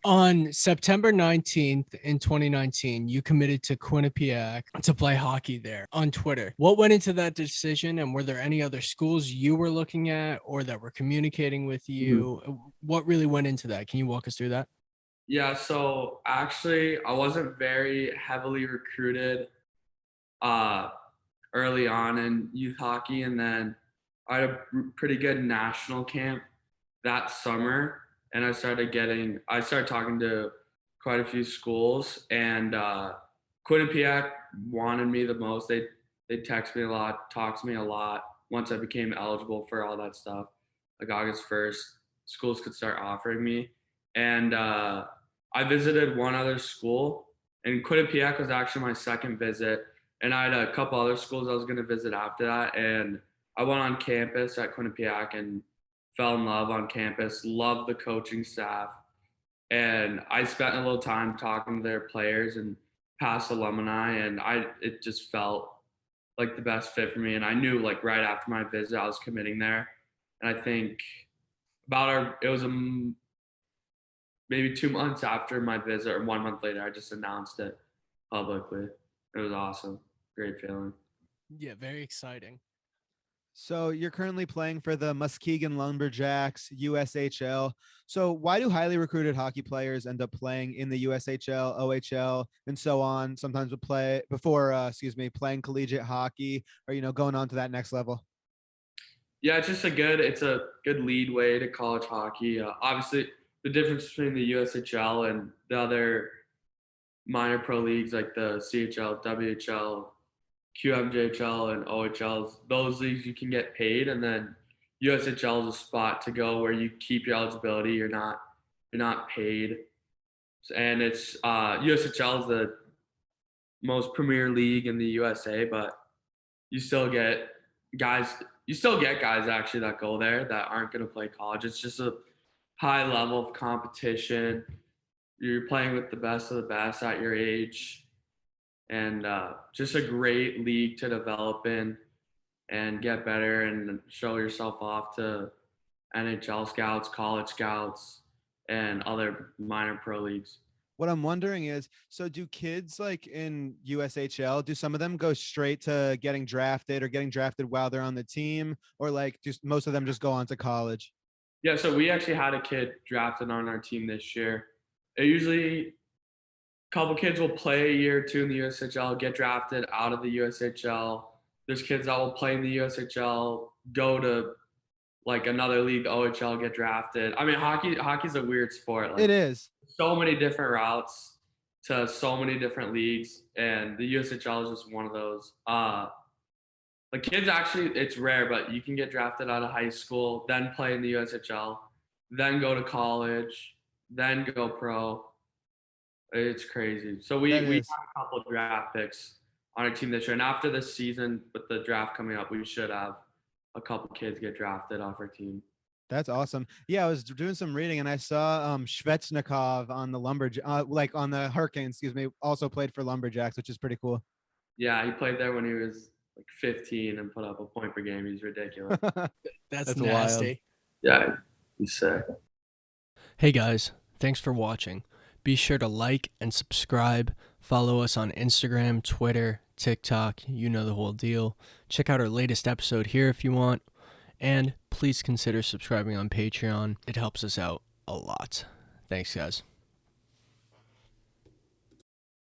On September 19th in 2019, you committed to Quinnipiac to play hockey there on Twitter. What went into that decision, and were there any other schools you were looking at or that were communicating with Mhm. you? What really went into that? Can you walk us through that? Yeah, so actually, I wasn't very heavily recruited uh, early on in youth hockey, and then I had a pretty good national camp that summer, and I started talking to quite a few schools, and Quinnipiac wanted me the most. They text me a lot, talk to me a lot. Once I became eligible for all that stuff, like August 1st, schools could start offering me, and I visited one other school, and Quinnipiac was actually my second visit, and I had a couple other schools I was going to visit after that, and I went on campus at Quinnipiac and fell in love on campus, loved the coaching staff, and I spent a little time talking to their players and past alumni, and it just felt like the best fit for me. And I knew like right after my visit, I was committing there, and I think it was maybe 2 months after my visit, or 1 month later, I just announced it publicly. It was awesome, great feeling. Yeah, very exciting. So you're currently playing for the Muskegon Lumberjacks USHL. So why do highly recruited hockey players end up playing in the USHL, OHL, and so on? Sometimes would play before, playing collegiate hockey or going on to that next level. Yeah, it's a good lead way to college hockey. Obviously, the difference between the USHL and the other minor pro leagues like the CHL, WHL, QMJHL, and OHLs, those leagues you can get paid, and then USHL is a spot to go where you keep your eligibility. You're not paid, and it's USHL is the most premier league in the USA, but you still get guys. You still get guys actually that go there that aren't going to play college. It's just a high level of competition. You're playing with the best of the best at your age, and just a great league to develop in and get better and show yourself off to NHL scouts, college scouts, and other minor pro leagues. What I'm wondering is, so do kids like in USHL, do some of them go straight to getting drafted or getting drafted while they're on the team, or like just most of them just go on to college? Yeah, so we actually had a kid drafted on our team this year. It usually a couple kids will play a year or two in the USHL, get drafted out of the USHL. There's kids that will play in the USHL, go to like another league, OHL, get drafted. I mean, hockey's a weird sport. It Like is. so many different routes to so many different leagues, and the USHL is just one of those. Like kids actually, it's rare, but you can get drafted out of high school, then play in the USHL, then go to college, then go pro. It's crazy. So we That we is. have a couple of draft picks on our team this year, and after this season, with the draft coming up, we should have a couple kids get drafted off our team. That's awesome. Yeah, I was doing some reading and I saw Shvetsnikov on the like on the Hurricanes, also played for Lumberjacks, which is pretty cool. Yeah, he played there when he was like 15 and put up a point per game. He's ridiculous. That's That's wild. nasty. Yeah, he's sick. Hey guys, thanks for watching. Be sure to like and subscribe. Follow us on Instagram, Twitter, TikTok. You know the whole deal. Check out our latest episode here if you want. And please consider subscribing on Patreon. It helps us out a lot. Thanks, guys.